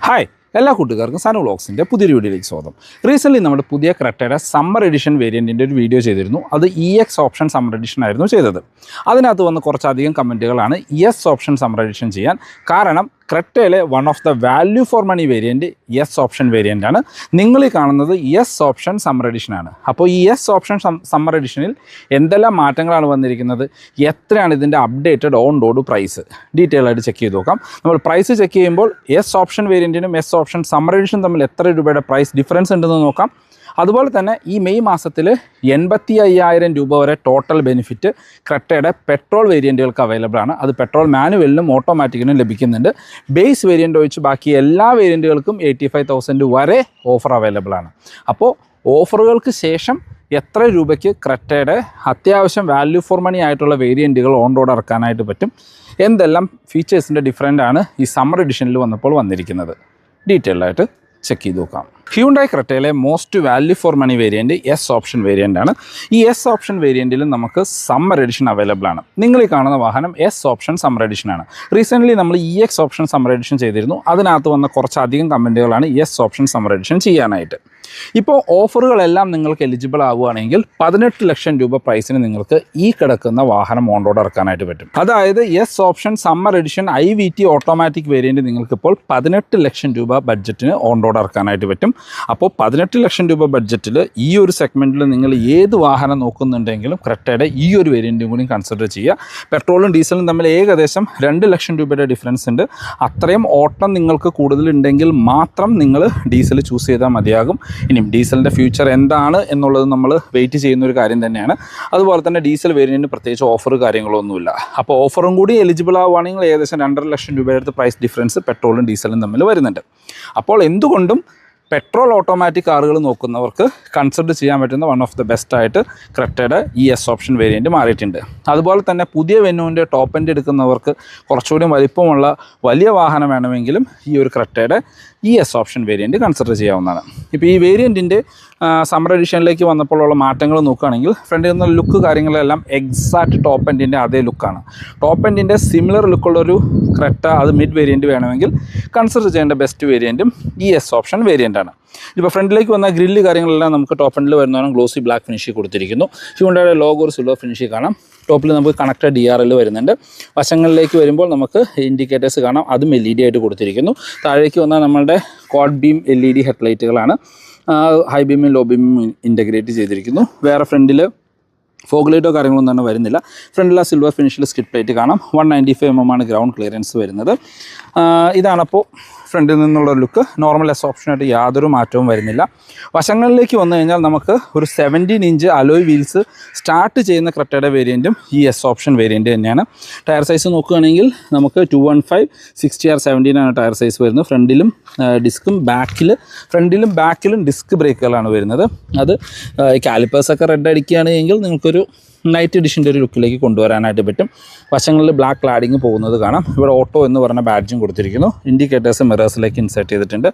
Hi എല്ലാ കൂട്ടുകാർക്കും സനു വ്ളോഗ്സിൻ്റെ പുതിയൊരു വീഡിയോയിലേക്ക് സ്വാഗതം. റീസെൻ്റ്ലി നമ്മുടെ പുതിയ ക്രെറ്റയുടെ സമ്മർ എഡിഷൻ വേരിയൻറ്റിൻ്റെ ഒരു വീഡിയോ ചെയ്തിരുന്നു. അത് EX ഓപ്ഷൻ സമ്മർ എഡിഷൻ ആയിരുന്നു ചെയ്തത്. അതിനകത്ത് വന്ന് കുറച്ചധികം കമൻറ്റുകളാണ് ES ഓപ്ഷൻ സമ്മർ എഡിഷൻ ചെയ്യാൻ. കാരണം ക്രെറ്റയിലെ one of the value for money variant ES option variant ആണ്. നിങ്ങൾ ഈ കാണുന്നത് ES ഓപ്ഷൻ സമ്മർ എഡിഷനാണ്. അപ്പോൾ ഈ ES ഓപ്ഷൻ സമ്മർ എഡിഷനിൽ എന്തെല്ലാം മാറ്റങ്ങളാണ് വന്നിരിക്കുന്നത്, എത്രയാണ് ഇതിൻ്റെ updated on road price, detail ആയിട്ട് ചെക്ക് ചെയ്ത് നോക്കാം. നമ്മൾ പ്രൈസ് ചെക്ക് ചെയ്യുമ്പോൾ ES ഓപ്ഷൻ വേരിയൻറ്റിനും ES ഓപ്ഷൻ സമ്മർ എഡിഷൻ തമ്മിൽ എത്ര രൂപയുടെ പ്രൈസ് ഡിഫറൻസ് ഉണ്ടെന്ന് നോക്കാം. അതുപോലെ തന്നെ ഈ മെയ് മാസത്തിൽ 85,000 രൂപ വരെ ടോട്ടൽ ബെനിഫിറ്റ് ക്രെറ്റയുടെ പെട്രോൾ വേരിയൻറ്റുകൾക്ക് അവൈലബിൾ ആണ്. അത് പെട്രോൾ മാനുവലിനും ഓട്ടോമാറ്റിക്കിനും ലഭിക്കുന്നുണ്ട്. ബേസ് വേരിയൻ്റ് ഒഴിച്ച് ബാക്കി എല്ലാ വേരിയൻറ്റുകൾക്കും 85,000 വരെ ഓഫർ അവൈലബിൾ ആണ്. അപ്പോൾ ഓഫറുകൾക്ക് ശേഷം എത്ര രൂപയ്ക്ക് ക്രെറ്റയുടെ അത്യാവശ്യം വാല്യൂ ഫോർ മണി ആയിട്ടുള്ള വേരിയൻറ്റുകൾ ഓൺ റോഡ് ഇറക്കാനായിട്ട് പറ്റും, എന്തെല്ലാം ഫീച്ചേഴ്സിൻ്റെ ഡിഫറൻ്റ് ആണ് ഈ സമ്മർ എഡിഷനിൽ വന്നപ്പോൾ വന്നിരിക്കുന്നത്, ഡീറ്റെയിൽഡായിട്ട് ചെക്ക് ചെയ്ത് നോക്കാം. ഹ്യൂണ്ടായി ക്രെറ്റയിലെ most value for money variant S option variant ആണ്. ഈ S ഓപ്ഷൻ വേരിയൻറ്റിലും നമുക്ക് സമ്മർ എഡിഷൻ അവൈലബിൾ ആണ്. നിങ്ങൾ ഈ കാണുന്ന വാഹനം S ഓപ്ഷൻ സമ്മർ എഡിഷൻ ആണ്. റീസെൻ്റ്ലി നമ്മൾ EX ഓപ്ഷൻ സമ്മർ എഡിഷൻ ചെയ്തിരുന്നു. അതിനകത്ത് വന്ന കുറച്ചധികം കമൻറ്റുകളാണ് S ഓപ്ഷൻ സമ്മർ എഡിഷൻ ചെയ്യാനായിട്ട്. ഇപ്പോൾ ഓഫറുകളെല്ലാം നിങ്ങൾക്ക് എലിജിബിൾ ആവുകയാണെങ്കിൽ 18 ലക്ഷം രൂപ പ്രൈസിന് നിങ്ങൾക്ക് ഈ കിടക്കുന്ന വാഹനം ഓൺ റോഡ് ഇറക്കാനായിട്ട് പറ്റും. അതായത് S option summer edition IVT automatic variant നിങ്ങൾക്കിപ്പോൾ 18 ലക്ഷം രൂപ ബഡ്ജറ്റിന് ഓൺ റോഡ് ഇറക്കാനായിട്ട് പറ്റും. അപ്പോൾ 18 ലക്ഷം രൂപ ബഡ്ജറ്റിൽ ഈ ഒരു സെഗ്മെൻറ്റിൽ നിങ്ങൾ ഏത് വാഹനം നോക്കുന്നുണ്ടെങ്കിലും ക്രെറ്റയുടെ ഈ ഒരു വേരിയൻറ്റും കൂടി കൺസിഡർ ചെയ്യുക. പെട്രോളും ഡീസലും തമ്മിൽ ഏകദേശം 2 ലക്ഷം രൂപയുടെ ഡിഫറൻസ് ഉണ്ട്. അത്രയും ഓട്ടം നിങ്ങൾക്ക് കൂടുതലുണ്ടെങ്കിൽ മാത്രം നിങ്ങൾ ഡീസൽ ചൂസ് ചെയ്താൽ മതിയാകും. ഇനിയും ഡീസലിൻ്റെ ഫ്യൂച്ചർ എന്താണ് എന്നുള്ളത് നമ്മൾ വെയിറ്റ് ചെയ്യുന്ന ഒരു കാര്യം തന്നെയാണ്. അതുപോലെ തന്നെ ഡീസൽ വേരിയൻറ്റിന് പ്രത്യേകിച്ച് ഓഫർ കാര്യങ്ങളൊന്നുമില്ല. അപ്പോൾ ഓഫറും കൂടി എലിജിബിൾ ആവുകയാണെങ്കിൽ ഏകദേശം 2.5 ലക്ഷം രൂപയുടെ അടുത്ത് പ്രൈസ് ഡിഫറൻസ് പെട്രോളും ഡീസലും തമ്മിൽ വരുന്നുണ്ട്. അപ്പോൾ എന്തുകൊണ്ടും പെട്രോൾ ഓട്ടോമാറ്റിക് കാറുകൾ നോക്കുന്നവർക്ക് കൺസിഡർ ചെയ്യാൻ പറ്റുന്ന വൺ ഓഫ് ദ ബെസ്റ്റ് ആയിട്ട് ക്രെറ്റയുടെ ES ഓപ്ഷൻ വേരിയൻറ്റ് മാറിയിട്ടുണ്ട്. അതുപോലെ തന്നെ പുതിയ വെന്യൂവിൻ്റെ ടോപ്പ് എൻഡ് എടുക്കുന്നവർക്ക് കുറച്ചുകൂടി വലിപ്പമുള്ള വലിയ വാഹനം വേണമെങ്കിലും ഈ ഒരു ക്രെറ്റയുടെ ES ഓപ്ഷൻ വേരിയൻറ്റ് കൺസിഡർ ചെയ്യാവുന്നതാണ്. ഇപ്പോൾ ഈ വേരിയൻറ്റിൻ്റെ സമ്മർ എഡിഷനിലേക്ക് വന്നപ്പോഴുള്ള മാറ്റങ്ങൾ നോക്കുകയാണെങ്കിൽ ഫ്രണ്ടിൽ നിന്നുള്ള ലുക്ക് കാര്യങ്ങളെല്ലാം എക്സാക്റ്റ് ടോപ്പ് എൻഡിൻ്റെ അതേ ലുക്കാണ്. ടോപ്പ് എൻഡിൻ്റെ സിമിലർ ലുക്കുള്ളൊരു ക്രെറ്റ അത് മിഡ് വേരിയൻറ്റ് വേണമെങ്കിൽ കൺസിഡർ ചെയ്യേണ്ട ബെസ്റ്റ് വേരിയൻറ്റും ES ഓപ്ഷൻ വേരിയൻ്റ് ആണ്. ഇപ്പോൾ ഫ്രണ്ടിലേക്ക് വന്ന ഗ്രില്ല് കാര്യങ്ങളെല്ലാം നമുക്ക് ടോപ്പ് എൻഡിൽ വരുന്നതാണ് ഗ്ലോസി ബ്ലാക്ക് ഫിനിഷിൽ കൊടുത്തിരിക്കുന്നു. ഹ്യൂണ്ടായുടെ ലോഗോ ഒരു സിൽവർ ഫിനിഷിൽ കാണാം. ടോപ്പിൽ നമുക്ക് കണക്റ്റഡ് DRL വരുന്നുണ്ട്. വശങ്ങളിലേക്ക് വരുമ്പോൾ നമുക്ക് ഇൻഡിക്കേറ്റേഴ്സ് കാണാം, അതും LED ആയിട്ട് കൊടുത്തിരിക്കുന്നു. താഴേക്ക് വന്നാൽ നമ്മളുടെ ക്വാഡ് ബീം LED ഹെഡ്ലൈറ്റുകളാണ്. ഹൈ ബീമും ലോ ബീമും ഇൻ്റഗ്രേറ്റ് ചെയ്തിരിക്കുന്നു. വേറെ ഫ്രണ്ടിൽ ഫോഗ് ലൈറ്റോ കാര്യങ്ങളൊന്നും തന്നെ വരുന്നില്ല. ഫ്രണ്ടിൽ ആ സിൽവർ ഫിനിഷിൽ സ്കിഡ് പ്ലേറ്റ് കാണാം. 195 mm ആണ് ഗ്രൗണ്ട് ക്ലിയറൻസ് വരുന്നത്. ഇതാണപ്പോൾ ഫ്രണ്ടിൽ നിന്നുള്ള ലുക്ക്. നോർമൽ S ഓപ്ഷനായിട്ട് യാതൊരു മാറ്റവും വരുന്നില്ല. വശങ്ങളിലേക്ക് വന്നു കഴിഞ്ഞാൽ നമുക്ക് ഒരു 17 ഇഞ്ച് അലോയ് വീൽസ് സ്റ്റാർട്ട് ചെയ്യുന്ന ക്രെറ്റയുടെ വേരിയൻറ്റും ഈ S ഓപ്ഷൻ വേരിയൻറ്റ് തന്നെയാണ്. ടയർ സൈസ് നോക്കുകയാണെങ്കിൽ നമുക്ക് 215 60R17 ആണ് ടയർ സൈസ് വരുന്നത്. ഫ്രണ്ടിലും ബാക്കിലും ഡിസ്ക് ബ്രേക്കുകളാണ് വരുന്നത്. അത് കാലിപ്പേഴ്സൊക്കെ റെഡ് അടിക്കുകയാണെങ്കിൽ നിങ്ങൾക്കൊരു നൈറ്റ് എഡിഷൻ്റെ ഒരു ലുക്കിലേക്ക് കൊണ്ടുവരാനായിട്ട് പറ്റും. വശങ്ങളിൽ ബ്ലാക്ക് ക്ലാഡിങ് പോകുന്നത് കാണാം. ഇവിടെ ഓട്ടോ എന്ന് പറഞ്ഞ ബാഡ്ജും കൊടുത്തിരിക്കുന്നു. ഇൻഡിക്കേറ്റേഴ്സ് മിറേഴ്സിലേക്ക് ഇൻസേർട്ട് ചെയ്തിട്ടുണ്ട്.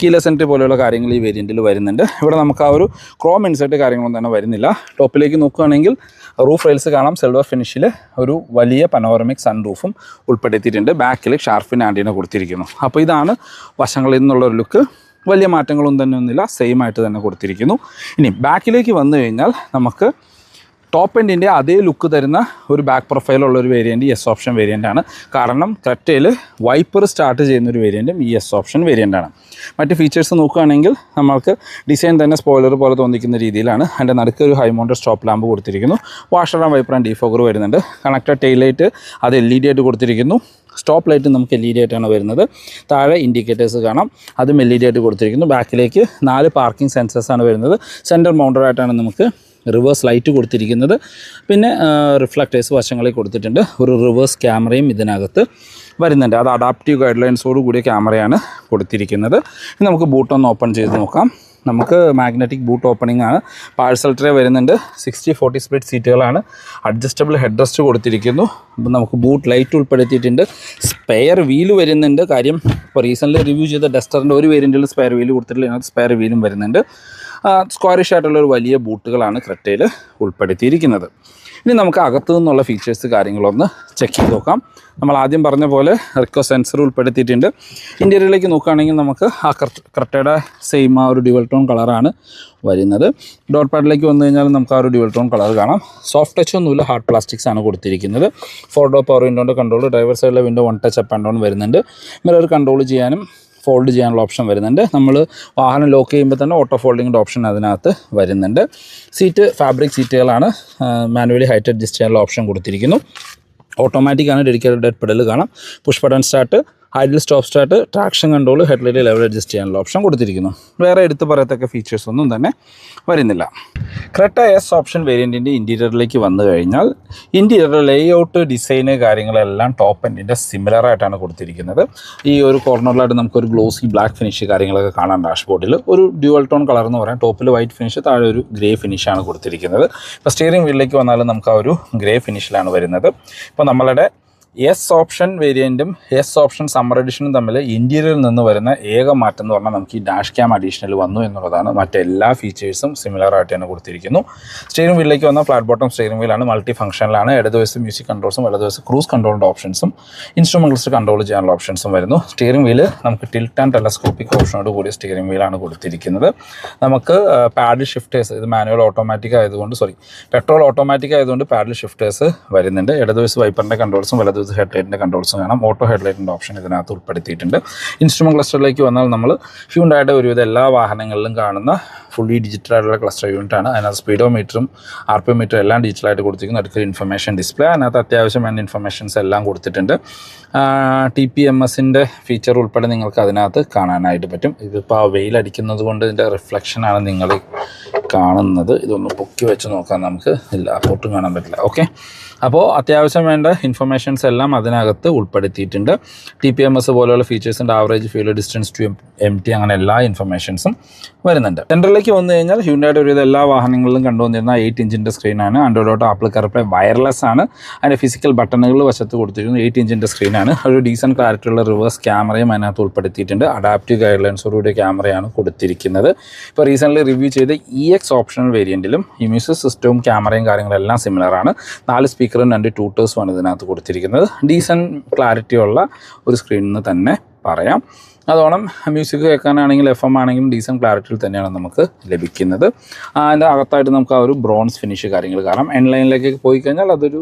കീലെസ് എൻട്രി പോലെയുള്ള കാര്യങ്ങൾ ഈ വേരിയൻറ്റിൽ വരുന്നുണ്ട്. ഇവിടെ നമുക്ക് ആ ഒരു ക്രോം ഇൻസേർട്ട് കാര്യങ്ങളൊന്നും തന്നെ വരുന്നില്ല. ടോപ്പിലേക്ക് നോക്കുകയാണെങ്കിൽ റൂഫ് റെയിൽസ് കാണാം. സിൽവർ ഫിനിഷിൽ ഒരു വലിയ പനോറമിക് സൺ റൂഫും ഉൾപ്പെടുത്തിയിട്ടുണ്ട്. ബാക്കിൽ ഷാർഫിൻ ആൻറ്റീന കൊടുത്തിരിക്കുന്നു. അപ്പോൾ ഇതാണ് വശങ്ങളിൽ നിന്നുള്ളൊരു ലുക്ക്. വലിയ മാറ്റങ്ങളൊന്നും തന്നെ ഒന്നുമില്ല, സെയിം ആയിട്ട് തന്നെ കൊടുത്തിരിക്കുന്നു. ഇനി ബാക്കിലേക്ക് വന്നു കഴിഞ്ഞാൽ നമുക്ക് ടോപ്പ് എൻഡിൻ്റെ അതേ ലുക്ക് തരുന്ന ഒരു ബാക്ക് പ്രൊഫൈലുള്ളൊരു വേരിയൻറ്റ് ES ഓപ്ഷൻ വേരിയൻ്റാണ്. കാരണം ക്രെറ്റയിൽ വൈപ്പർ സ്റ്റാർട്ട് ചെയ്യുന്നൊരു വേരിയൻറ്റും ES ഓപ്ഷൻ വേരിയൻ്റാണ്. മറ്റ് ഫീച്ചേഴ്സ് നോക്കുകയാണെങ്കിൽ നമ്മൾക്ക് ഡിസൈൻ തന്നെ സ്പോയിലർ പോലെ തോന്നിക്കുന്ന രീതിയിലാണ്. അതിൻ്റെ നടുക്ക് ഒരു ഹൈ മൗണ്ടഡ് സ്റ്റോപ്പ് ലാമ്പ് കൊടുത്തിരിക്കുന്നു. Washer and wiper and defogger വരുന്നുണ്ട്. കണക്റ്റഡ് ടെയിൽ ലൈറ്റ് അത് LED ആയിട്ട് കൊടുത്തിരിക്കുന്നു. സ്റ്റോപ്പ് ലൈറ്റ് നമുക്ക് LED ആയിട്ടാണ് വരുന്നത്. താഴെ ഇൻഡിക്കേറ്റേഴ്സ് കാണാം, അതും LED ആയിട്ട് കൊടുത്തിരിക്കുന്നു. ബാക്കിലേക്ക് 4 പാർക്കിംഗ് സെൻസേഴ്സാണ് വരുന്നത്. സെൻറ്റർ മൗണ്ടഡായിട്ടാണ് നമുക്ക് റിവേഴ്സ് ലൈറ്റ് കൊടുത്തിരിക്കുന്നത്. പിന്നെ റിഫ്ലക്റ്റേഴ്സ് വശങ്ങളിൽ കൊടുത്തിട്ടുണ്ട്. ഒരു റിവേഴ്സ് ക്യാമറയും ഇതിനകത്ത് വരുന്നുണ്ട്. അത് അഡാപ്റ്റീവ് ഗൈഡ് ലൈൻസോട് കൂടിയ ക്യാമറയാണ് കൊടുത്തിരിക്കുന്നത്. ഇനി നമുക്ക് ബൂട്ടൊന്ന് ഓപ്പൺ ചെയ്ത് നോക്കാം. നമുക്ക് മാഗ്നറ്റിക് ബൂട്ട് ഓപ്പണിംഗ് ആണ്. പാഴ്സൽ ട്രേ വരുന്നുണ്ട്. 60-40 സ്പ്ലിറ്റ് സീറ്റുകളാണ്. അഡ്ജസ്റ്റബിൾ ഹെഡ് റെസ്റ്റ് കൊടുത്തിരിക്കുന്നു. അപ്പം നമുക്ക് ബൂട്ട് ലൈറ്റ് ഉൾപ്പെടുത്തിയിട്ടുണ്ട്. സ്പെയർ വീല് വരുന്നുണ്ട്. കാര്യം ഇപ്പോൾ റീസെൻ്റ്ലി റിവ്യൂ ചെയ്ത ഡസ്റ്ററിൻ്റെ ഒരു വേരിയൻറ്റിൽ സ്പെയർ വീല് കൊടുത്തിട്ടില്ല, അതിനകത്ത് സ്പെയർ വീലും വരുന്നുണ്ട്. സ്ക്വയറിഷ് ആയിട്ടുള്ളൊരു വലിയ ബൂട്ടുകളാണ് ക്രെറ്റയിൽ ഉൾപ്പെടുത്തിയിരിക്കുന്നത്. ഇനി നമുക്ക് അകത്തു നിന്നുള്ള ഫീച്ചേഴ്സ് കാര്യങ്ങളൊന്ന് ചെക്ക് ചെയ്ത് നോക്കാം. നമ്മൾ ആദ്യം പറഞ്ഞ പോലെ റിക്കോ സെൻസർ ഉൾപ്പെടുത്തിയിട്ടുണ്ട്. ഇൻറ്റീരിയറിലേക്ക് നോക്കുകയാണെങ്കിൽ നമുക്ക് ആ ക്രെറ്റയുടെ സെയിം ആ ഒരു ഡ്യുവൽ ടോൺ കളറാണ് വരുന്നത്. ഡോർ പാഡിലേക്ക് വന്നു കഴിഞ്ഞാൽ നമുക്ക് ആ ഒരു ഡ്യുവൽ ടോൺ കളർ കാണാം. സോഫ്റ്റ് ടച്ച് ഒന്നുമില്ല, ഹാർഡ് പ്ലാസ്റ്റിക്സ് ആണ് കൊടുത്തിരിക്കുന്നത്. 4 ഡോർ പവർ വിൻഡോൻ്റെ കൺട്രോൾ, ഡ്രൈവർ സൈഡിലെ window 1 touch up and down വരുന്നുണ്ട്. മിറർ കൺട്രോൾ ചെയ്യാനും ഫോൾഡ് ചെയ്യാനുള്ള ഓപ്ഷൻ വരുന്നുണ്ട്. നമ്മൾ വാഹനം ലോക്ക് ചെയ്യുമ്പോൾ തന്നെ ഓട്ടോ ഫോൾഡിങ്ങിൻ്റെ ഓപ്ഷൻ അതിനകത്ത് വരുന്നുണ്ട്. സീറ്റ് ഫാബ്രിക് സീറ്റുകളാണ്. മാനുവലി ഹൈറ്റ് അഡ്ജസ്റ്റ് ചെയ്യാനുള്ള ഓപ്ഷൻ കൊടുത്തിരിക്കുന്നു. ഓട്ടോമാറ്റിക്കാണ്, ഡെഡിക്കേറ്റഡ് പെഡൽ കാണാം. Push button start, idle stop start, traction control, headlight level adjust ചെയ്യാനുള്ള ഓപ്ഷൻ കൊടുത്തിരിക്കുന്നു. വേറെ എടുത്ത് പറയത്തക്ക ഫീച്ചേഴ്സ് ഒന്നും തന്നെ വരുന്നില്ല. ക്രെറ്റ എസ് ഓപ്ഷൻ വേരിയൻറ്റിൻ്റെ ഇൻറ്റീരിയറിലേക്ക് വന്നു കഴിഞ്ഞാൽ ഇൻറ്റീരിയർ ലേഔട്ട്, ഡിസൈന് കാര്യങ്ങളെല്ലാം ടോപ്പ് എൻഡിൻ്റെ സിമിലർ ആയിട്ടാണ് കൊടുത്തിരിക്കുന്നത്. ഈ ഒരു കോർണറിലായിട്ട് നമുക്കൊരു ഗ്ലോസി ബ്ലാക്ക് ഫിനിഷ് കാര്യങ്ങളൊക്കെ കാണാം. ഡാഷ്ബോർഡിൽ ഒരു ഡ്യുവൽ ടോൺ കളർ എന്ന് പറയാം. ടോപ്പിൽ വൈറ്റ് ഫിനിഷ്, താഴെ ഒരു ഗ്രേ ഫിനിഷാണ് കൊടുത്തിരിക്കുന്നത്. ഇപ്പോൾ സ്റ്റിയറിംഗ് വീലിലേക്ക് വന്നാലും നമുക്ക് ആ ഒരു ഗ്രേ ഫിനിഷിലാണ് വരുന്നത്. ഇപ്പോൾ നമ്മളുടെ എസ് ഓപ്ഷൻ വേരിയൻറ്റും എസ് ഓപ്ഷൻ സമ്മർ എഡിഷനും തമ്മിൽ ഇൻറ്റീരിയറിൽ നിന്ന് വരുന്ന ഏക മാറ്റം എന്ന് പറഞ്ഞാൽ നമുക്ക് ഈ ഡാഷ് ക്യാം അഡീഷണൽ വന്നു എന്നുള്ളതാണ്. മറ്റെല്ലാ ഫീച്ചേഴ്സും സിമിലർ ആയിട്ട് തന്നെ കൊടുത്തിരിക്കുന്നു. സ്റ്റിയറിംഗ് വീലിലേക്ക് വന്ന ഫ്ലാറ്റ് ബോട്ടം സ്റ്റിയറിംഗ് വീലാണ്, മൾട്ടി ഫംഗ്ഷനിലാണ്. ഇടതുവശത്ത് മ്യൂസിക് കൺട്രോൾസും വലതുവശത്ത് ക്രൂസ് കൺട്രോളിൻ്റെ ഓപ്ഷൻസും ഇൻസ്ട്രുമെൻറ്റ് ക്ലസ്റ്റർ കൺട്രോൾ ചെയ്യാനുള്ള ഓപ്ഷൻസും വരുന്നു. സ്റ്റിയറിംഗ് വീല് നമുക്ക് ടിൽറ്റ് ആൻഡ് ടെലസ്കോപ്പിക് ഓപ്ഷനോട് കൂടിയ സ്റ്റിയറിംഗ് വീലാണ് കൊടുത്തിരിക്കുന്നത്. നമുക്ക് പാഡിൽ ഷിഫ്റ്റേഴ്സ്, ഇത് മാനുവൽ ഓട്ടോമാറ്റിക് ആയതുകൊണ്ട് പെട്രോൾ ഓട്ടോമാറ്റിക് ആയതുകൊണ്ട് പാഡിൽ ഷിഫ്റ്റേഴ്സ് വരുന്നുണ്ട്. ഇടതുവശത്ത് വൈപ്പറിൻ്റെ കൺട്രോൾസും വലതുവശത്ത് ഹെഡ്ലൈറ്റിൻ്റെ കൺട്രോൾസും കാണാം. ഓട്ടോ ഹെഡ്ലൈറ്റിൻ്റെ ഓപ്ഷൻ ഇതിനകത്ത് ഉൾപ്പെടുത്തിയിട്ടുണ്ട്. ഇൻസ്ട്രുമെൻറ്റ് ക്ലസ്റ്ററിലേക്ക് വന്നാൽ നമ്മൾ ഹ്യുണ്ടായുടെ ഒരുവിധം എല്ലാ വാഹനങ്ങളിലും കാണുന്ന ഫുള്ളി ഡിജിറ്റലായിട്ടുള്ള ക്ലസ്റ്റർ യൂണിറ്റാണ്. അതിനകത്ത് സ്പീഡോമീറ്ററും RPM മീറ്ററും എല്ലാം ഡിജിറ്റലായിട്ട് കൊടുത്തിരിക്കുന്നു. അടുത്തൊരു ഇൻഫർമേഷൻ ഡിസ്പ്ലേ, അതിനകത്ത് അത്യാവശ്യം വേണ്ട ഇൻഫർമേഷൻസ് എല്ലാം കൊടുത്തിട്ടുണ്ട്. TPMSൻ്റെ ഫീച്ചർ ഉൾപ്പെടെ നിങ്ങൾക്ക് അതിനകത്ത് കാണാനായിട്ട് പറ്റും. ഇതിപ്പോൾ ആ വെയിലടിക്കുന്നത് കൊണ്ട് ഇതിൻ്റെ റിഫ്ലക്ഷനാണ് നിങ്ങൾ കാണുന്നത്. ഇതൊന്ന് പൊക്കി വെച്ച് നോക്കാം, നമുക്ക് ഇല്ല അപ്പോട്ടും കാണാൻ പറ്റില്ല. ഓക്കെ, അപ്പോൾ അത്യാവശ്യം വേണ്ട ഇൻഫർമേഷൻസ് എല്ലാം അതിനകത്ത് ഉൾപ്പെടുത്തിയിട്ടുണ്ട്. TPMS പോലെയുള്ള ഫീച്ചേഴ്സിൻ്റെ average fuel distance to MT അങ്ങനെ എല്ലാ ഇൻഫർമേഷൻസും വരുന്നുണ്ട്. സെൻറ്ററിലേക്ക് വന്നു കഴിഞ്ഞാൽ ഹ്യുണ്ടായുടെ ഒരുവിധം എല്ലാ വാഹനങ്ങളിലും കണ്ടുവന്നിരുന്ന 8 ഇഞ്ചിൻ്റെ സ്ക്രീനാണ്. Android auto, Apple CarPlay, wireless ആണ്. അതിൻ്റെ ഫിസിക്കൽ ബട്ടണുകൾ വശത്ത് കൊടുത്തിരിക്കുന്നു. 8 ഇഞ്ചിൻ്റെ സ്ക്രീനാണ്. ഒരു ഡീസൻറ്റ് ക്ലാരിറ്റിയുള്ള റിവേഴ്സ് ക്യാമറയും അതിനകത്ത് ഉൾപ്പെടുത്തിയിട്ടുണ്ട്. അഡാപ്റ്റീവ് ഗൈഡ് ലൈൻസോടുകൂടിയ ക്യാമറയാണ് കൊടുത്തിരിക്കുന്നത്. ഇപ്പോൾ റീസെൻ്റ്ലി റിവ്യൂ ചെയ്ത EX ഓപ്ഷണൽ വേരിയൻറ്റിലും ഈ മ്യൂസിക് സിസ്റ്റവും ക്യാമറയും കാര്യങ്ങളെല്ലാം സിമിലറാണ്. 4 സ്പീക്കറും 2 ട്യൂട്ടേഴ്സുമാണ് ഇതിനകത്ത് കൊടുത്തിരിക്കുന്നത്. ഡീസൻറ്റ് ക്ലാരിറ്റിയുള്ള ഒരു സ്ക്രീനിൽ തന്നെ പറയാം. അതോണം മ്യൂസിക് കേൾക്കാനാണെങ്കിലും FM ആണെങ്കിലും ഡീസൻറ്റ് ക്ലാരിറ്റിയിൽ തന്നെയാണ് നമുക്ക് ലഭിക്കുന്നത്. അതിൻ്റെ അകത്തായിട്ട് നമുക്ക് ആ ഒരു ബ്രോൺസ് ഫിനിഷ് കാര്യങ്ങൾ കാണാം. എൻലൈനിലേക്ക് പോയി കഴിഞ്ഞാൽ അതൊരു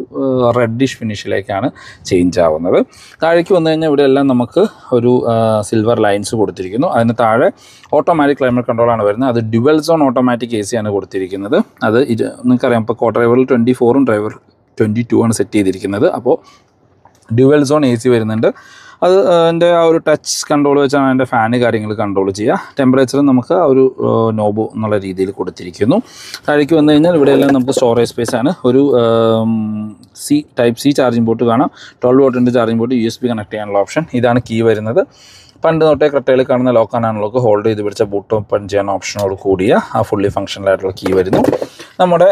റെഡിഷ് ഫിനിഷിലേക്കാണ് ചേഞ്ച് ആവുന്നത്. താഴേക്ക് വന്നു കഴിഞ്ഞാൽ ഇവിടെ എല്ലാം നമുക്ക് ഒരു സിൽവർ ലൈൻസ് കൊടുത്തിരിക്കുന്നു. അതിന് താഴെ ഓട്ടോമാറ്റിക് ക്ലൈമറ്റ് കൺട്രോളാണ് വരുന്നത്. അത് ഡ്യുവൽ സോൺ ഓട്ടോമാറ്റിക് AC ആണ് കൊടുത്തിരിക്കുന്നത്. അത് നിങ്ങൾക്കറിയാം, ഇപ്പോൾ ഡ്രൈവറിൽ 24ഉം ഡ്രൈവർ 22 ആണ് സെറ്റ് ചെയ്തിരിക്കുന്നത്. അപ്പോൾ ഡ്യുവൽ സോൺ AC വരുന്നുണ്ട്. അത് അതിൻ്റെ ആ ഒരു ടച്ച് കൺട്രോൾ വെച്ചാണ് അതിൻ്റെ ഫാന് കാര്യങ്ങൾ കൺട്രോൾ ചെയ്യുക. ടെമ്പറേച്ചർ നമുക്ക് ആ ഒരു നോബ് എന്നുള്ള രീതിയിൽ കൊടുത്തിരിക്കുന്നു. താഴേക്ക് വന്നു കഴിഞ്ഞാൽ ഇവിടെയെല്ലാം നമുക്ക് സ്റ്റോറേജ് സ്പേസ് ആണ്. ഒരു ടൈപ്പ് C ചാർജിംഗ് പോർട്ട് കാണാം. 12 വോട്ടിൻ്റെ ചാർജിംഗ് പോർട്ട്, USB കണക്ട് ചെയ്യാനുള്ള ഓപ്ഷൻ. ഇതാണ് കീ വരുന്നത്. പണ്ട് തൊട്ടേ ക്രെറ്റയിൽ കാണുന്ന ലോക്ക് ആൻഡ് അൺലോക്ക് ഹോൾഡ് ചെയ്ത് പിടിച്ച ബൂട്ട് ഓപ്പൺ ചെയ്യാൻ ഓപ്ഷനോട് കൂടിയ ആ ഫുള്ളി ഫംഗ്ഷനലായിട്ടുള്ള കീ വരുന്നു. നമ്മുടെ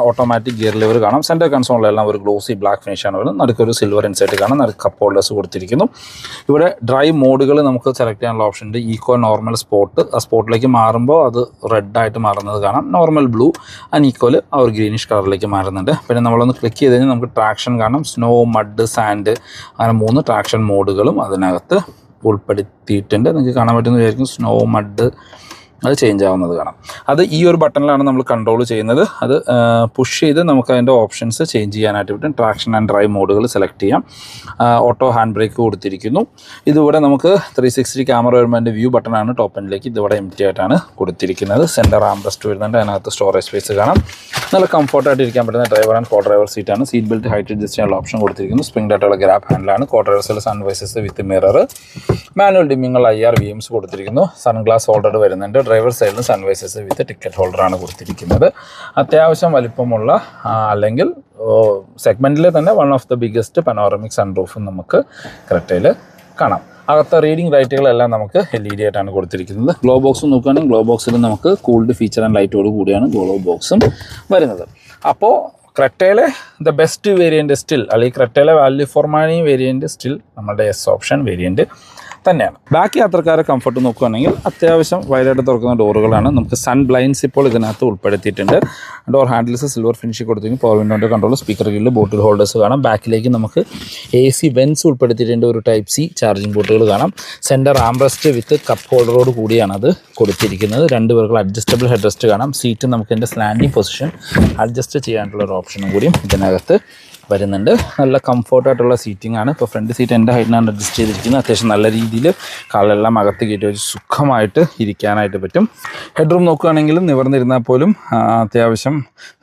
ഓട്ടോമാറ്റിക് ഗിയർ ലിവർ കാണാം. സെൻറ്റർ കൺസോളിലെല്ലാം ഒരു ഗ്ലോസി ബ്ലാക്ക് ഫിനിഷാണ് വരുന്നത്. നടുക്കൊരു സിൽവർ ഇൻസൈറ്റ് കാണാം. നടുക്ക് കപ്പ് ഹോൾഡേഴ്സ് കൊടുത്തിരിക്കുന്നു. ഇവിടെ ഡ്രൈവ് മോഡുകൾ നമുക്ക് സെലക്ട് ചെയ്യാനുള്ള ഓപ്ഷൻ ഉണ്ട്. Eeco, normal, sport. ആ സ്പോർട്ടിലേക്ക് മാറുമ്പോൾ അത് റെഡായിട്ട് മാറുന്നത് കാണാം. നോർമൽ ബ്ലൂ, ആൻഡ് ഈക്കോല് ആ ഒരു ഗ്രീനിഷ് കളറിലേക്ക് മാറുന്നുണ്ട്. പിന്നെ നമ്മളൊന്ന് ക്ലിക്ക് ചെയ്ത് കഴിഞ്ഞാൽ നമുക്ക് ട്രാക്ഷൻ കാണാം. സ്നോ, മഡ്, സാൻഡ് അങ്ങനെ 3 ട്രാക്ഷൻ മോഡുകളും അതിനകത്ത് ഉൾപ്പെടുത്തിയിട്ടുണ്ട്. നിങ്ങൾക്ക് കാണാൻ പറ്റുന്ന വിചാരിക്കും. സ്നോ, മഡ് അത് ചേഞ്ച് ആവുന്നത് കാണാം. അത് ഈ ഒരു ബട്ടണിലാണ് നമ്മൾ കൺട്രോൾ ചെയ്യുന്നത്. അത് പുഷ് ചെയ്ത് നമുക്ക് അതിൻ്റെ ഓപ്ഷൻസ് ചേഞ്ച് ചെയ്യാനായിട്ട് പറ്റും. ട്രാക്ഷൻ ആൻഡ് ഡ്രൈവ് മോഡുകൾ സെലക്ട് ചെയ്യാം. ഓട്ടോ ഹാൻഡ് ബ്രേക്ക് കൊടുത്തിരിക്കുന്നു. ഇതിവിടെ നമുക്ക് 360 ക്യാമറ വരുമ്പോൾ അതിൻ്റെ വ്യൂ ബട്ടണാണ്. ടോപ്പ് എൻഡിലേക്ക് ഇതിവിടെ empty ആയിട്ടാണ് കൊടുത്തിരിക്കുന്നത്. സെൻറ്റർ ആംബ്രസ്റ്റ് വരുന്നുണ്ട്. അതിനകത്ത് സ്റ്റോറേജ് സ്പേസ് കാണാം. നല്ല കംഫർട്ടായിട്ട് ഇരിക്കാൻ പറ്റുന്ന ഡ്രൈവർ ആൻഡ് കോ ഡ്രൈവർ സീറ്റാണ്. സീറ്റ് ബെൽറ്റ് ഹൈറ്റ് അഡ്ജസ്റ്റ് ചെയ്യാനുള്ള ഓപ്ഷൻ കൊടുത്തിരിക്കുന്നു. സ്പ്രിംഗ് ഡായിട്ടുള്ള ഗ്രാബ് ഹാൻഡിലാണ്. കോ ഡ്രൈവേഴ്സിൽ സൺവൈസസ് വിത്ത് മിറർ, മാനുവൽ ഡിമ്മിങ്ങൾ, IR VMs കൊടുത്തിരിക്കുന്നു. സൺഗ്ലാസ് ഹോൾഡർ വരുന്നുണ്ട്. ഡ്രൈവർ സൈഡിൽ സൺവൈസസ് വിത്ത് ടിക്കറ്റ് ഹോൾഡറാണ് കൊടുത്തിരിക്കുന്നത്. അത്യാവശ്യം വലിപ്പമുള്ള അല്ലെങ്കിൽ സെഗ്മെൻറ്റിൽ തന്നെ one of the biggest panoramic സൺറൂഫും നമുക്ക് ക്രെറ്റയിൽ കാണാം. അകത്തെ റീഡിംഗ് ലൈറ്റുകളെല്ലാം നമുക്ക് LED ആയിട്ടാണ് കൊടുത്തിരിക്കുന്നത്. ഗ്ലോ ബോക്സ് നോക്കുകയാണെങ്കിൽ ഗ്ലോ ബോക്സിൽ നമുക്ക് കൂൾഡ് ഫീച്ചർ ആൻഡ് ലൈറ്റോട് കൂടിയാണ് ഗ്ലോ ബോക്സും വരുന്നത്. അപ്പോൾ ക്രെറ്റയിലെ ദ ബെസ്റ്റ് വേരിയൻറ്റ് സ്റ്റിൽ, അല്ലെങ്കിൽ ക്രെറ്റയിലെ value for money variant still നമ്മുടെ എസ് ഓപ്ഷൻ വേരിയൻറ്റ് തന്നെയാണ്. ബാക്കി യാത്രക്കാരെ കംഫർട്ട് നോക്കുകയാണെങ്കിൽ അത്യാവശ്യം വൈഡായിട്ട് തുറക്കുന്ന ഡോറുകളാണ്. നമുക്ക് സൺ ബ്ലൈൻഡ്സ് ഇപ്പോൾ ഇതിനകത്ത് ഉൾപ്പെടുത്തിയിട്ടുണ്ട്. ഡോർ ഹാൻഡിൽസ് സിൽവർ ഫിനിഷ് കൊടുത്തിരിക്കും. പവർ വിൻഡോൻ്റെ control, speaker grill, bottle holders കാണാം. ബാക്കിലേക്ക് നമുക്ക് AC വെൻസ് ഉൾപ്പെടുത്തിയിട്ടുണ്ട്. ഒരു ടൈപ്പ് C ചാർജിങ് പോർട്ടുകൾ കാണാം. സെൻറ്റർ ആംബ്രസ്റ്റ് വിത്ത് കപ്പ് ഹോൾഡറോട് കൂടിയാണ് അത് കൊടുത്തിരിക്കുന്നത്. 2 പേർക്ക് അഡ്ജസ്റ്റബിൾ ഹെഡ് റെസ്റ്റ് കാണാം. സീറ്റ് നമുക്ക് ഇതിൻ്റെ സ്ലാൻഡിങ് പൊസിഷൻ അഡ്ജസ്റ്റ് ചെയ്യാനുള്ള ഒരു ഓപ്ഷനും കൂടിയും ഇതിനകത്ത് വരുന്നുണ്ട്. നല്ല കംഫർട്ടായിട്ടുള്ള സീറ്റിംഗ് ആണ്. ഇപ്പോൾ ഫ്രണ്ട് സീറ്റ് എൻ്റെ ഹൈറ്റിനാണ് അഡ്ജസ്റ്റ് ചെയ്തിരിക്കുന്നത്. അത്യാവശ്യം നല്ല രീതിയിൽ കാലെല്ലാം അകത്ത് കയറ്റി വെച്ച് സുഖമായിട്ട് ഇരിക്കാനായിട്ട് പറ്റും. ഹെഡ് റൂം നോക്കുകയാണെങ്കിലും നിവർന്നിരുന്നാൽ പോലും അത്യാവശ്യം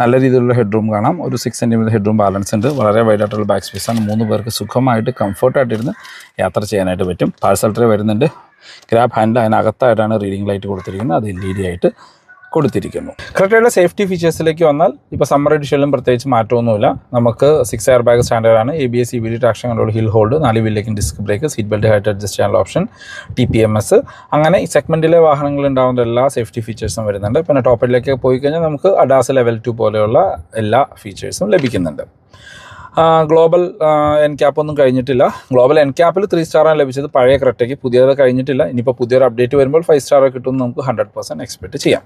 നല്ല രീതിയിലുള്ള ഹെഡ് റൂം കാണാം. ഒരു 6 സെൻറ്റിമീറ്റർ ഹെഡ് റൂം ബാലൻസ് ഉണ്ട്. വളരെ വൈഡായിട്ടുള്ള ബാക്ക് സ്പേസാണ്. 3 പേർക്ക് സുഖമായിട്ട് കംഫർട്ടായിട്ടിരുന്ന് യാത്ര ചെയ്യാനായിട്ട് പറ്റും. പാഴ്സൽ ട്രേ വരുന്നുണ്ട്. ഗ്രാബ് ഹാൻഡിൽ അതിനകത്തായിട്ടാണ് റീഡിംഗ് ലൈറ്റ് കൊടുത്തിരിക്കുന്നത്. അത് LED ആയിട്ട് കൊടുത്തിരിക്കുന്നു. ക്രെറ്റയുടെ സേഫ്റ്റി ഫീച്ചേഴ്സിലേക്ക് വന്നാൽ ഇപ്പോൾ സമ്മർ എഡിഷനിലും പ്രത്യേകിച്ച് മാറ്റമൊന്നുമില്ല. നമുക്ക് 6 എയർ ബാഗ് സ്റ്റാൻഡേർഡാണ്. ABS EBD traction control, hill hold, 4 വീലിലേക്കും disc brake, seat belt height adjust ചെയ്യാനുള്ള ഓപ്ഷൻ, TPMS, അങ്ങനെ ഈ സെഗ്മെൻറ്റിലെ വാഹനങ്ങളിൽ ഉണ്ടാകുന്ന എല്ലാ സേഫ്റ്റി ഫീച്ചേഴ്സും വരുന്നുണ്ട്. പിന്നെ ടോപ്പിലേക്ക് പോയി കഴിഞ്ഞാൽ നമുക്ക് ADAS ലെവൽ 2 പോലെയുള്ള എല്ലാ ഫീച്ചേഴ്സും ലഭിക്കുന്നുണ്ട്. ഗ്ലോബൽ NCAP ഒന്നും കഴിഞ്ഞിട്ടില്ല. ഗ്ലോബൽ NCAPൽ 3 സ്റ്റാറാണ് ലഭിച്ചത് പഴയ ക്രെറ്റയ്ക്ക്. പുതിയത് കഴിഞ്ഞിട്ടില്ല. ഇനിയിപ്പോൾ പുതിയൊരു അപ്ഡേറ്റ് വരുമ്പോൾ 5 സ്റ്റാർ കിട്ടുമെന്ന് നമുക്ക് 100% എക്സ്പെക്റ്റ് ചെയ്യാം.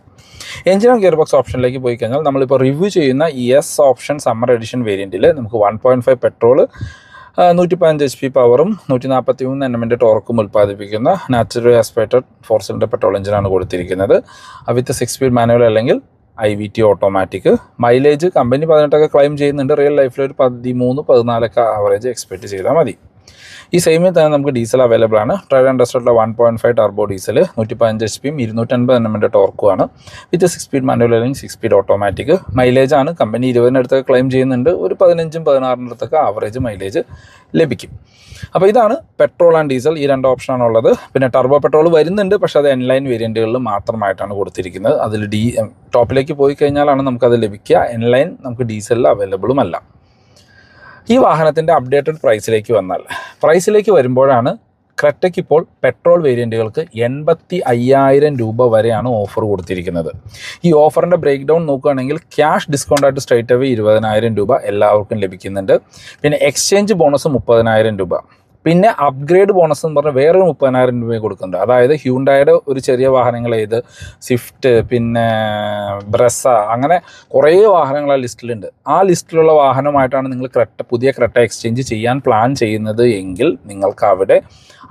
എഞ്ചിൻ ആൻഡ് ഗിയർ ബോക്സ് ഓപ്ഷനിലേക്ക് പോയി കഴിഞ്ഞാൽ നമ്മളിപ്പോൾ റിവ്യൂ ചെയ്യുന്ന ES ഓപ്ഷൻ സമ്മർ എഡിഷൻ വേരിയൻറ്റിൽ നമുക്ക് 1.5 പെട്രോൾ 115 HP പവറും 143 Nm ടോർക്കും ഉൽപ്പാദിപ്പിക്കുന്ന നാച്ചുറൽ ആസ്പിറേറ്റഡ് 4 സിലിണ്ടർ പെട്രോൾ എഞ്ചിനാണ് കൊടുത്തിരിക്കുന്നത്. വിത്ത് 6 സ്പീഡ് മാനുവൽ അല്ലെങ്കിൽ IVT automatic. Mileage company 18 claim ചെയ്യുന്നുണ്ട്. റിയൽ ലൈഫിൽ ഒരു 13-14 ആവറേജ് എക്സ്പെക്റ്റ് ചെയ്താൽ മതി. ഈ സെയിമിൽ തന്നെ നമുക്ക് ഡീസൽ അവൈലബിൾ ആണ്. ട്രയൽ ആൻഡ് ടെസ്റ്റിലുള്ള 1.5 ടർബോ ഡീസൽ 115 HP 250 Nm ടോർക്കുമാണ്. വിത്ത് 6 സ്പീഡ് മാനുവൽ അല്ലെങ്കിൽ 6 സ്പീഡ് ഓട്ടോമാറ്റിക്. മൈലേജാണ് കമ്പനി 20 ക്ലെയിം ചെയ്യുന്നുണ്ട്. ഒരു 15-16 ആവറേജ് മൈലേജ് ലഭിക്കും. അപ്പോൾ ഇതാണ് പെട്രോൾ ആൻഡ് ഡീസൽ, ഈ 2 ഓപ്ഷനാണ് ഉള്ളത്. പിന്നെ ടർബോ പെട്രോൾ വരുന്നുണ്ട്, പക്ഷേ അത് എൻലൈൻ വേരിയൻറ്റുകളിൽ മാത്രമായിട്ടാണ് കൊടുത്തിരിക്കുന്നത്. അതിൽ ടോപ്പിലേക്ക് പോയി കഴിഞ്ഞാലാണ് നമുക്കത് ലഭിക്കുക. എൻലൈൻ നമുക്ക് ഡീസലിൽ അവൈലബിളും അല്ല. ഈ വാഹനത്തിൻ്റെ അപ്ഡേറ്റഡ് പ്രൈസിലേക്ക് വരുമ്പോഴാണ് ക്രെറ്റയ്ക്ക് ഇപ്പോൾ പെട്രോൾ വേരിയൻറ്റുകൾക്ക് 85,000 രൂപ വരെയാണ് ഓഫർ കൊടുത്തിരിക്കുന്നത്. ഈ ഓഫറിൻ്റെ ബ്രേക്ക് ഡൗൺ നോക്കുകയാണെങ്കിൽ ക്യാഷ് ഡിസ്കൗണ്ടായിട്ട് സ്ട്രൈറ്റ് അവേ 20,000 രൂപ എല്ലാവർക്കും ലഭിക്കുന്നുണ്ട്. പിന്നെ എക്സ്ചേഞ്ച് ബോണസ് 30,000 രൂപ. പിന്നെ അപ്ഗ്രേഡ് ബോണസ് എന്ന് പറഞ്ഞാൽ വേറൊരു 30,000 രൂപ കൊടുക്കുന്നുണ്ട്. അതായത് ഹ്യൂണ്ടായുടെ ഒരു ചെറിയ വാഹനങ്ങൾ, സ്വിഫ്റ്റ്, പിന്നെ ബ്രസ, അങ്ങനെ കുറേ വാഹനങ്ങൾ ആ ലിസ്റ്റിലുണ്ട്. ആ ലിസ്റ്റിലുള്ള വാഹനമായിട്ടാണ് നിങ്ങൾ പുതിയ ക്രെറ്റ എക്സ്ചേഞ്ച് ചെയ്യാൻ പ്ലാൻ ചെയ്യുന്നത് എങ്കിൽ നിങ്ങൾക്ക് അവിടെ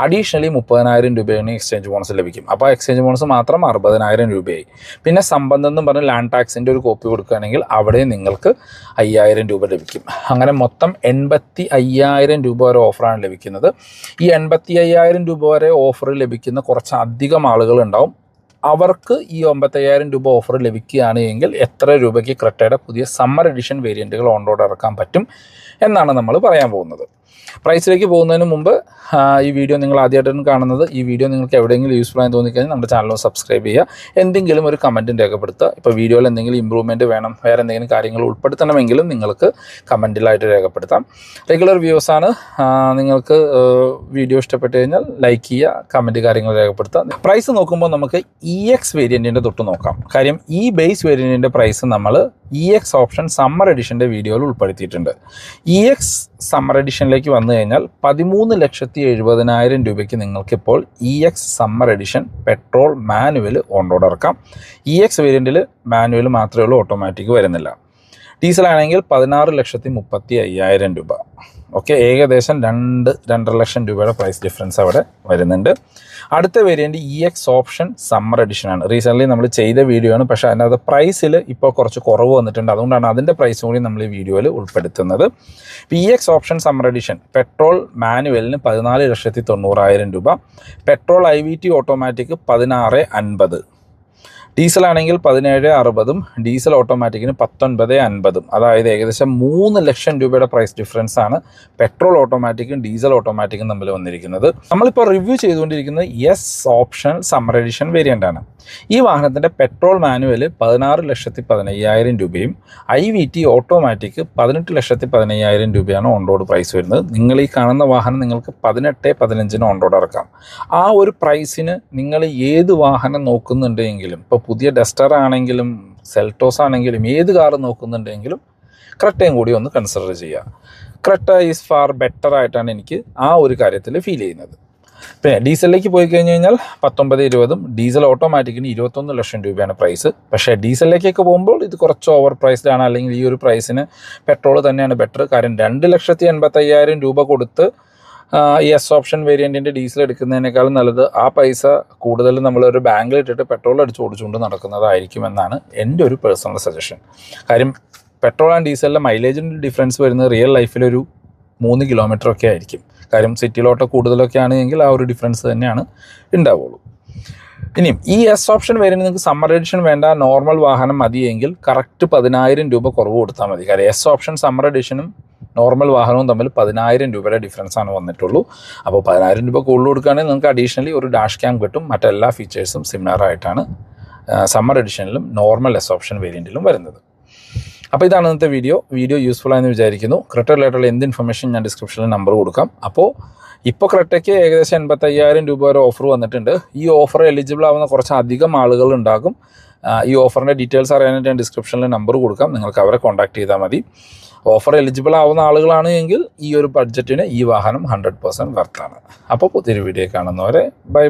അഡീഷണലി 30,000 രൂപയാണ് എക്സ്ചേഞ്ച് ബോണസ് ലഭിക്കും. അപ്പോൾ എക്സ്ചേഞ്ച് ബോണസ് മാത്രം 60,000 രൂപയായി. പിന്നെ സമ്പന്നം എന്ന് പറഞ്ഞ് ലാൻഡ് ടാക്സിൻ്റെ ഒരു കോപ്പി കൊടുക്കുകയാണെങ്കിൽ അവിടെ നിങ്ങൾക്ക് 5,000 രൂപ ലഭിക്കും. അങ്ങനെ മൊത്തം 85,000 രൂപ വരെ ഓഫറാണ് ലഭിക്കുന്നത്. ഈ 85,000 രൂപ വരെ ഓഫർ ലഭിക്കുന്ന കുറച്ചധികം ആളുകളുണ്ടാവും. അവർക്ക് ഈ 95,000 രൂപ ഓഫർ ലഭിക്കുകയാണ് എങ്കിൽ എത്ര രൂപയ്ക്ക് ക്രെറ്റയുടെ പുതിയ സമ്മർ എഡിഷൻ വേരിയൻറ്റുകൾ ഓൺ റോഡ് ഇറക്കാൻ പറ്റും എന്നാണ് നമ്മൾ പറയാൻ പോകുന്നത്. പ്രൈസിലേക്ക് പോകുന്നതിന് മുമ്പ് ഈ വീഡിയോ നിങ്ങൾ ആദ്യമായിട്ടാണ് കാണുന്നത്, ഈ വീഡിയോ നിങ്ങൾക്ക് എവിടെയെങ്കിലും യൂസ്ഫുൾ ആയി തോന്നിക്കഴിഞ്ഞാൽ നമ്മുടെ ചാനൽ സബ്സ്ക്രൈബ് ചെയ്യുക. എന്തെങ്കിലും ഒരു കമൻറ്റും രേഖപ്പെടുത്തുക. ഇപ്പോൾ വീഡിയോയിൽ എന്തെങ്കിലും ഇമ്പ്രൂവ്മെൻറ്റ് വേണം, വേറെ എന്തെങ്കിലും കാര്യങ്ങൾ ഉൾപ്പെടുത്തണമെങ്കിലും നിങ്ങൾക്ക് കമൻറ്റിലായിട്ട് രേഖപ്പെടുത്താം. റെഗുലർ വ്യൂസാണ്. നിങ്ങൾക്ക് വീഡിയോ ഇഷ്ടപ്പെട്ട് കഴിഞ്ഞാൽ ലൈക്ക് ചെയ്യുക, കമൻറ്റ് കാര്യങ്ങൾ രേഖപ്പെടുത്തുക. പ്രൈസ് നോക്കുമ്പോൾ നമുക്ക് EX വേരിയൻറ്റിൻ്റെ തൊട്ട് നോക്കാം. കാര്യം ഈ ബേസ് വേരിയൻറ്റിൻ്റെ പ്രൈസ് നമ്മൾ EX ഓപ്ഷൻ സമ്മർ എഡിഷൻ്റെ വീഡിയോയിൽ ഉൾപ്പെടുത്തിയിട്ടുണ്ട്. EX സമ്മർ എഡിഷനിലേക്ക് വന്നു കഴിഞ്ഞാൽ 13,70,000 രൂപയ്ക്ക് നിങ്ങൾക്കിപ്പോൾ EX summer edition petrol manual on road ഇറക്കാം. EX വേരിയൻറ്റിൽ മാനുവൽ മാത്രമേ ഉള്ളൂ, ഓട്ടോമാറ്റിക് വരുന്നില്ല. ഡീസലാണെങ്കിൽ 16,35,000 രൂപ. ഓക്കെ, ഏകദേശം 2-2.5 ലക്ഷം രൂപയുടെ പ്രൈസ് ഡിഫറൻസ് അവിടെ വരുന്നുണ്ട്. അടുത്ത വേരിയൻറ്റ് EX ഓപ്ഷൻ സമ്മർ എഡിഷനാണ്. റീസെൻ്റ്ലി നമ്മൾ ചെയ്ത വീഡിയോ ആണ്, പക്ഷേ അതിനകത്ത് പ്രൈസിൽ ഇപ്പോൾ കുറച്ച് കുറവ് വന്നിട്ടുണ്ട്. അതുകൊണ്ടാണ് അതിൻ്റെ പ്രൈസ് കൂടി നമ്മൾ ഈ വീഡിയോയിൽ ഉൾപ്പെടുത്തുന്നത്. EX option summer edition petrol മാനുവലിന് 14,90,000 രൂപ, പെട്രോൾ IVT ഓട്ടോമാറ്റിക് 16,50,000, ഡീസലാണെങ്കിൽ 17,60,000, ഡീസൽ ഓട്ടോമാറ്റിക്കിന് 19,50,000. അതായത് ഏകദേശം 3 ലക്ഷം രൂപയുടെ പ്രൈസ് ഡിഫറൻസ് ആണ് പെട്രോൾ ഓട്ടോമാറ്റിക്കും ഡീസൽ ഓട്ടോമാറ്റിക്കും തമ്മിൽ വന്നിരിക്കുന്നത്. നമ്മളിപ്പോൾ റിവ്യൂ ചെയ്തുകൊണ്ടിരിക്കുന്നത് S option summer edition variant ആണ്. ഈ വാഹനത്തിൻ്റെ പെട്രോൾ മാനുവൽ 16,15,000 രൂപയും IVT ഓട്ടോമാറ്റിക് 18,15,000 രൂപയാണ് ഓൺ റോഡ് പ്രൈസ് വരുന്നത്. നിങ്ങൾ ഈ കാണുന്ന വാഹനം നിങ്ങൾക്ക് 18-15 ഓൺ റോഡ് ഇറക്കാം. ആ ഒരു പ്രൈസിന് നിങ്ങൾ ഏത് വാഹനം നോക്കുന്നുണ്ടെങ്കിലും, ഇപ്പോൾ പുതിയ ഡസ്റ്റർ ആണെങ്കിലും സെൽറ്റോസ് ആണെങ്കിലും ഏത് കാർ നോക്കുന്നുണ്ടെങ്കിലും ക്രെറ്റയും കൂടി ഒന്ന് കൺസിഡർ ചെയ്യുക. ക്രെറ്റ ഈസ് ഫാർ ബെറ്റർ ആയിട്ടാണ് എനിക്ക് ആ ഒരു കാര്യത്തിൽ ഫീൽ ചെയ്യുന്നത്. പിന്നെ ഡീസലിലേക്ക് പോയി കഴിഞ്ഞ് കഴിഞ്ഞാൽ 19-20, ഡീസൽ ഓട്ടോമാറ്റിക്കിന് 21 ലക്ഷം രൂപയാണ് പ്രൈസ്. പക്ഷേ ഡീസലിലേക്കൊക്കെ പോകുമ്പോൾ ഇത് കുറച്ച് ഓവർ പ്രൈസ്ഡ് ആണ്. അല്ലെങ്കിൽ ഈ ഒരു പ്രൈസിന് പെട്രോൾ തന്നെയാണ് ബെറ്റർ. കാര്യം 2,85,000 രൂപ കൊടുത്ത് ഈ എസ് ഓപ്ഷൻ വേരിയൻറ്റിൻ്റെ ഡീസൽ എടുക്കുന്നതിനേക്കാളും നല്ലത് ആ പൈസ കൂടുതൽ നമ്മളൊരു ബാങ്കിലിട്ടിട്ട് പെട്രോൾ അടിച്ച് ഓടിച്ചുകൊണ്ട് നടക്കുന്നതായിരിക്കുമെന്നാണ് എൻ്റെ ഒരു പേഴ്സണൽ സജഷൻ. കാര്യം പെട്രോൾ ആൻഡ് ഡീസലിലെ മൈലേജിൻ്റെ ഡിഫറൻസ് വരുന്നത് റിയൽ ലൈഫിലൊരു 3 കിലോമീറ്ററൊക്കെ ആയിരിക്കും. കാര്യം സിറ്റിയിലോട്ട് കൂടുതലൊക്കെ ആണെങ്കിൽ ആ ഒരു ഡിഫറൻസ് തന്നെയാണ് ഉണ്ടാവുള്ളൂ. ഇനിയും ഈ എസ് ഓപ്ഷൻ വേരിയൻറ്റ് നിങ്ങൾക്ക് സമ്മർ എഡിഷൻ വേണ്ട, നോർമൽ വാഹനം മതിയെങ്കിൽ കറക്റ്റ് 10,000 രൂപ കുറവ് കൊടുത്താൽ മതി. കാര്യം എസ് ഓപ്ഷൻ സമ്മർ എഡിഷനും നോർമൽ വാഹനവും തമ്മിൽ 10,000 രൂപയുടെ ഡിഫറൻസാണ് വന്നിട്ടുള്ളൂ. അപ്പോൾ 10,000 രൂപ കൂടുതൽ കൊടുക്കുകയാണെങ്കിൽ നിങ്ങൾക്ക് അഡീഷണലി ഒരു ഡാഷ് ക്യാം കിട്ടും. മറ്റെല്ലാ ഫീച്ചേഴ്സും സിമിലർ ആയിട്ടാണ് സമ്മർ എഡിഷനിലും നോർമൽ എസ് ഓപ്ഷൻ വേരിയൻറ്റിലും വരുന്നത്. അപ്പോൾ ഇതാണ് ഇന്നത്തെ വീഡിയോ യൂസ്ഫുൾ ആയെന്ന് വിചാരിക്കുന്നു. ക്രെറ്റ റിലേറ്റഡുള്ള എന്ത് ഇൻഫർമേഷൻ ഞാൻ ഡിസ്ക്രിപ്ഷനിൽ നമ്പർ കൊടുക്കാം. അപ്പോൾ ഇപ്പോൾ ക്രെറ്റയ്ക്ക് ഏകദേശം 85,000 രൂപ വരെ ഓഫർ വന്നിട്ടുണ്ട്. ഈ ഓഫർ എലിജിബിൾ ആവുന്ന കുറച്ച് അധികം ആളുകൾ ഉണ്ടാകും. ഈ ഓഫറിൻ്റെ ഡീറ്റെയിൽസ് അറിയാനായിട്ട് ഞാൻ ഡിസ്ക്രിപ്ഷനിൽ നമ്പർ കൊടുക്കാം. നിങ്ങൾക്ക് അവരെ കോൺടാക്ട് ചെയ്താൽ മതി. ഓഫർ എലിജിബിൾ ആവുന്ന ആളുകളാണ് എങ്കിൽ ഈ ഒരു ബഡ്ജറ്റിന് ഈ വാഹനം 100% വർത്താണ്. അപ്പോൾ പുതിയൊരു വീഡിയോ കാണുന്നവരെ ബൈ.